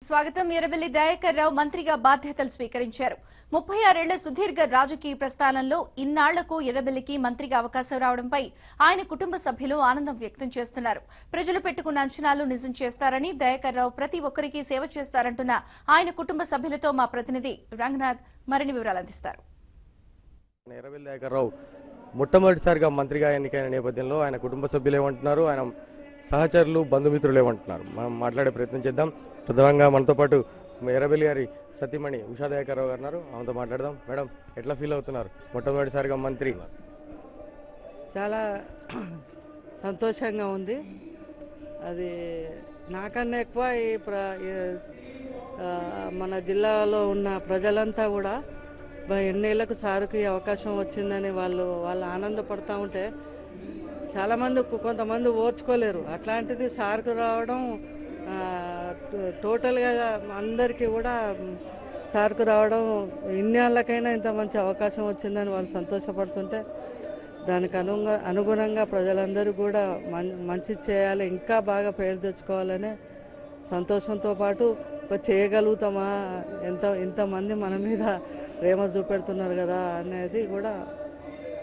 స్వాగతం. ఎర్రబెల్లి దయాకర్ రావు మంత్రిగా బాధ్యతలు స్వీకరించారు. 36 ఏళ్ల సుదీర్ఘ రాజకీయ ప్రస్థానంలో ఇన్నాళ్లకు ఎర్రబెల్లికి మంత్రిగా అవకాశం రావడంపై ఆయన కుటుంబ సభ్యులు ఆనందం వ్యక్తం చేస్తున్నారు. ప్రజలు పెట్టుకున్న అంచనాలు నిజం చేస్తారని, దయాకర్ రావు ప్రతి ఒక్కరికి సేవ చేస్తారంటున్న ఆయన కుటుంబ సభ్యులతో మా ప్రతినిధి రంగనాథ్ మరిన్ని వివరాలు అందిస్తారు. ఎర్రబెల్లి దయాకర్ రావు మొట్టమొదటిసారిగా మంత్రిగా ఎన్నికైన నేపథ్యంలో ఆయన కుటుంబ సభ్యులు ఏమంటున్నారు, ఆయన సహచరులు బంధుమిత్రులు ఏమంటున్నారు, మనం మాట్లాడే ప్రయత్నం చేద్దాం. ప్రధానంగా మనతో పాటు ఎర్రబెల్లి గారి సతీమణి ఉషా దయాకర్ రావు గారు ఉన్నారు. ఆమెతో మాట్లాడదాం. మేడం, ఎట్లా ఫీల్ అవుతున్నారు మొట్టమొదటిసారిగా మంత్రి? చాలా సంతోషంగా ఉంది. అది నాకన్నా ఎక్కువ మన జిల్లాలో ఉన్న ప్రజలంతా కూడా ఎన్నేళ్లకు సారుకు ఈ అవకాశం వచ్చిందని వాళ్ళు ఆనందపడుతూ ఉంటే చాలామంది కొంతమంది ఓర్చుకోలేరు. అట్లాంటిది సార్కు రావడం టోటల్గా అందరికీ కూడా సార్కు రావడం ఇన్నేళ్ళకైనా ఇంత మంచి అవకాశం వచ్చిందని వాళ్ళు సంతోషపడుతుంటే దానికి అనుగుణంగా ప్రజలందరూ కూడా మంచి చేయాలి, ఇంకా బాగా పేరు తెచ్చుకోవాలనే సంతోషంతో పాటు చేయగలుగుతామా, ఇంతమంది మన మీద ప్రేమ చూపెడుతున్నారు కదా అనేది కూడా.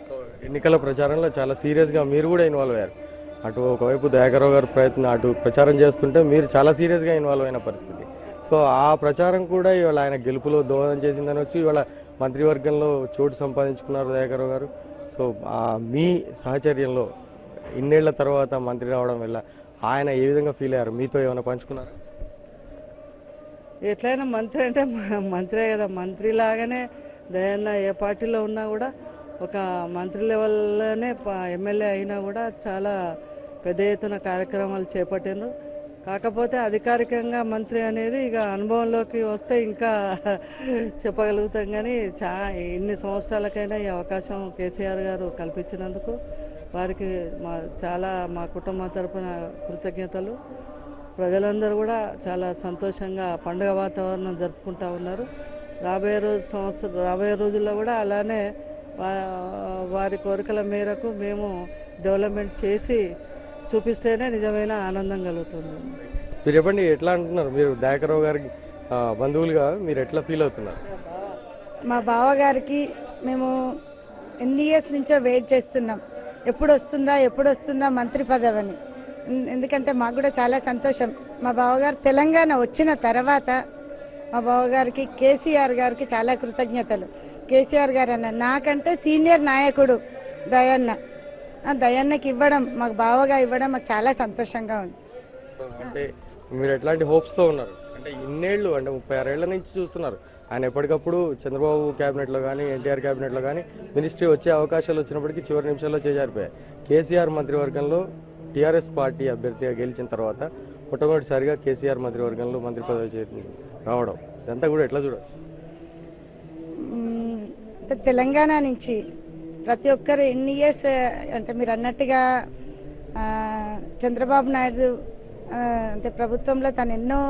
సో ఎన్నికల ప్రచారంలో చాలా సీరియస్గా మీరు కూడా ఇన్వాల్వ్ అయ్యారు. అటు ఒకవైపు దయాకర్ రావు గారు అటు ప్రచారం చేస్తుంటే మీరు చాలా సీరియస్గా ఇన్వాల్వ్ అయిన పరిస్థితి. సో ఆ ప్రచారం కూడా ఇవాళ ఆయన గెలుపులో దోహదం చేసిందని వచ్చి ఇవాళ మంత్రివర్గంలో చోటు సంపాదించుకున్నారు దయాకర్ రావు గారు. సో మీ సహచర్యంలో ఇన్నేళ్ల తర్వాత మంత్రి రావడం వల్ల ఆయన ఏ విధంగా ఫీల్ అయ్యారు, మీతో ఏమైనా పంచుకున్నారు? ఎట్లయినా మంత్రి అంటే మంత్రే కదా, మంత్రిలాగానే దయన్న ఏ పార్టీలో ఉన్నా కూడా ఒక మంత్రి లెవెల్లోనే ఎమ్మెల్యే అయినా కూడా చాలా పెద్ద ఎత్తున కార్యక్రమాలు చేపట్టినారు. కాకపోతే అధికారికంగా మంత్రి అనేది ఇక అనుభవంలోకి వస్తే ఇంకా చెప్పగలుగుతాం. కానీ ఇన్ని సంవత్సరాలకైనా ఈ అవకాశం కేసీఆర్ గారు కల్పించినందుకు వారికి మా కుటుంబం తరపున కృతజ్ఞతలు. ప్రజలందరూ కూడా చాలా సంతోషంగా పండుగ వాతావరణం జరుపుకుంటూ ఉన్నారు. రాబోయే రోజుల్లో కూడా అలానే వారి కోరికల మేరకు మేము డెవలప్మెంట్ చేసి చూపిస్తేనే నిజమైన ఆనందం కలుగుతుంది. మీరు చెప్పండి, ఎట్లా అంటున్నారు? మీరు దయాకర్ రావు గారికి బంధువులుగా మీరు ఎట్లా ఫీల్ అవుతున్నారు? మా బావగారికి మేము ఎన్ని ఇయర్స్ నుంచో వెయిట్ చేస్తున్నాం, ఎప్పుడు వస్తుందా మంత్రి పదవిని. ఎందుకంటే మాకు కూడా చాలా సంతోషం. మా బావగారు తెలంగాణ వచ్చిన తర్వాత మా బావగారికి కేసీఆర్ గారికి చాలా కృతజ్ఞతలు. కేసీఆర్ గారు అన్న నాకంటే సీనియర్ నాయకుడు దయన్నకి ఇవ్వడం, మాకు బావగా ఇవ్వడం మాకు చాలా సంతోషంగా ఉంది. అంటే మీరు ఎట్లాంటి హోప్స్తో ఉన్నారు? అంటే ఇన్నేళ్ళు, అంటే 36 ఏళ్ల నుంచి చూస్తున్నారు ఆయన ఎప్పటికప్పుడు చంద్రబాబు క్యాబినెట్లో కానీ ఎన్టీఆర్ క్యాబినెట్లో కానీ మినిస్ట్రీ వచ్చే అవకాశాలు వచ్చినప్పటికీ చివరి నిమిషాల్లో చేజారిపోయాయి. కేసీఆర్ మంత్రివర్గంలో టీఆర్ఎస్ పార్టీ అభ్యర్థిగా గెలిచిన తర్వాత మొట్టమొదటిసారిగా కేసీఆర్ మంత్రివర్గంలో మంత్రి పదవి రావడం, ఇదంతా కూడా ఎట్లా చూడవచ్చు? తెలంగాణ నుంచి ప్రతి ఒక్కరు ఎన్ని ఇయర్స్ అంటే మీరు అన్నట్టుగా చంద్రబాబు నాయుడు అంటే ప్రభుత్వంలో తను ఎన్నో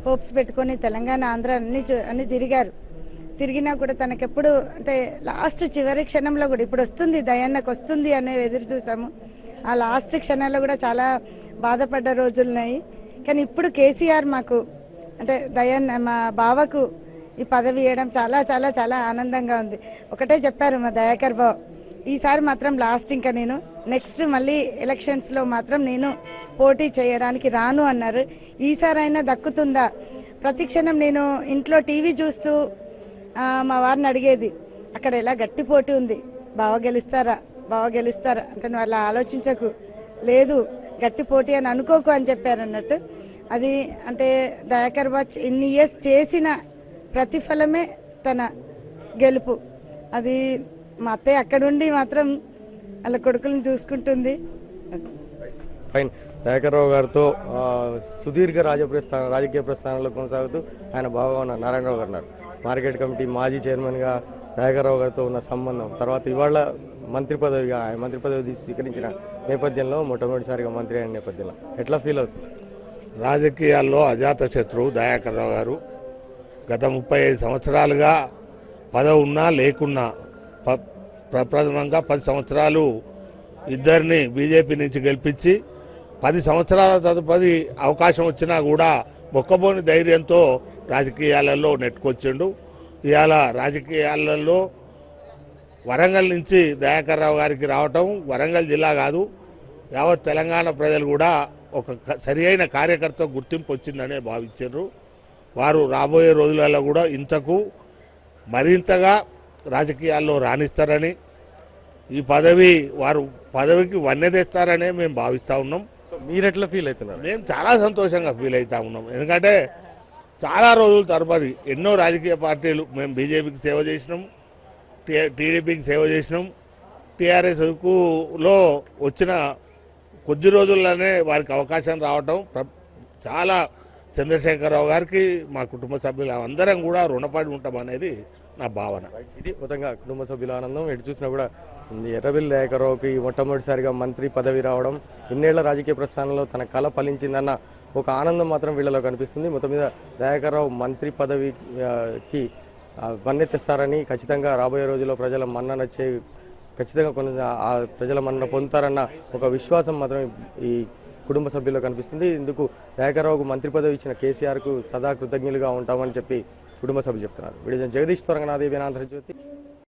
హోప్స్ పెట్టుకొని తెలంగాణ ఆంధ్ర అన్ని తిరిగినా కూడా తనకెప్పుడు అంటే లాస్ట్ చివరి క్షణంలో కూడా ఇప్పుడు వస్తుంది దయన్నకు వస్తుంది అనే ఎదురు చూసాము. ఆ లాస్ట్ క్షణాల్లో కూడా చాలా బాధపడ్డ రోజులున్నాయి. కానీ ఇప్పుడు కేసీఆర్ మాకు అంటే దయన్న మా బావకు ఈ పదవి ఇవ్వడం చాలా చాలా చాలా ఆనందంగా ఉంది. ఒకటే చెప్పారు మా దయాకర్ బావ, ఈసారి మాత్రం లాస్ట్, ఇంకా నేను నెక్స్ట్ మళ్ళీ ఎలక్షన్స్లో మాత్రం నేను పోటీ చేయడానికి రాను అన్నారు. ఈసారి అయినా దక్కుతుందా? ప్రతి క్షణం నేను ఇంట్లో టీవీ చూస్తూ మా వారిని అడిగేది, అక్కడ ఎలా గట్టి పోటీ ఉంది, బావ గెలుస్తారా అంటే నువ్వు అలా ఆలోచించకు, లేదు గట్టి పోటీ అని అనుకోకు అని చెప్పారు అన్నట్టు. అది అంటే దయాకర్ బావ ఇన్ని ఇయర్స్ చేసిన ప్రతిఫలమే తన గెలుపు. అది మా అత్తయ్య అక్కడుండి మాత్రం వాళ్ళ కొడుకులను చూసుకుంటుంది. ఫైన్. దయాకర్ రావు గారితో సుదీర్ఘ రాజకీయ ప్రస్థానంలో కొనసాగుతూ ఆయన బాగా ఉన్న నారాయణరావు గారు ఉన్నారు. మార్కెట్ కమిటీ మాజీ చైర్మన్గా దయాకర్ రావు గారితో ఉన్న సంబంధం, తర్వాత ఇవాళ మంత్రి పదవి స్వీకరించిన నేపథ్యంలో మొట్టమొదటిసారిగా మంత్రి అయిన నేపథ్యంలో ఎట్లా ఫీల్ అవుతుంది? రాజకీయాల్లో అజాత శత్రువు దయాకర్ రావు గారు. గత 35 సంవత్సరాలుగా పదవి ఉన్నా లేకున్నా ప్రప్రథమంగా 10 సంవత్సరాలు ఇద్దరిని బీజేపీ నుంచి గెలిపించి 10 సంవత్సరాల తదుపరి అవకాశం వచ్చినా కూడా మొక్కబోని ధైర్యంతో రాజకీయాలలో నెట్టుకొచ్చిండు. ఇవాళ రాజకీయాలలో వరంగల్ నుంచి దయాకర్ రావు గారికి రావటం వరంగల్ జిల్లా కాదు, యావత్ తెలంగాణ ప్రజలు కూడా ఒక సరి అయిన కార్యకర్త గుర్తింపు వచ్చిందనే భావించారు. వారు రాబోయే రోజులలో కూడా ఇంతకు మరింతగా రాజకీయాల్లో రాణిస్తారని, ఈ వారు పదవికి వన్నె తెస్తారనే మేము భావిస్తూ ఉన్నాం. సో మీరు ఎట్లా ఫీల్ అవుతున్నారు? మేము చాలా సంతోషంగా ఫీల్ అవుతా ఉన్నాం. ఎందుకంటే చాలా రోజుల తరబడి ఎన్నో రాజకీయ పార్టీలు, మేము బీజేపీకి సేవ చేసినాం, టీడీపీకి సేవ చేసినాం, టీఆర్ఎస్లో వచ్చిన కొద్ది రోజుల్లోనే వారికి అవకాశం రావటం చాలా చంద్రశేఖరరావు గారికి మా కుటుంబ సభ్యులు అందరం కూడా రుణపడి ఉంటాం అనేది నా భావన. ఇది మొత్తంగా కుటుంబ సభ్యుల ఆనందం. ఎటు చూసినా కూడా ఎర్రబెల్లి దయాకర్రావుకి మొట్టమొదటిసారిగా మంత్రి పదవి రావడం, ఇన్నేళ్ల రాజకీయ ప్రస్థానంలో తన కళ ఫలించిందన్న ఒక ఆనందం మాత్రం వీళ్ళలో కనిపిస్తుంది. మొత్తం మీద దయాకర్రావు మంత్రి పదవికి వన్నెత్తిస్తారని, ఖచ్చితంగా రాబోయే రోజుల్లో ప్రజల మన్నన ఖచ్చితంగా ప్రజల మన్నన పొందుతారన్న ఒక విశ్వాసం మాత్రం ఈ కుటుంబ సభ్యుల్లో కనిపిస్తుంది. ఇందుకు దయాకర్రావుకు మంత్రి పదవి ఇచ్చిన కేసీఆర్కు సదా కృతజ్ఞులుగా ఉంటామని చెప్పి కుటుంబ సభ్యులు చెప్తున్నారు. వీడియో జగదీష్ తొరంగనాథ్, ఆంధ్రజ్యోతి.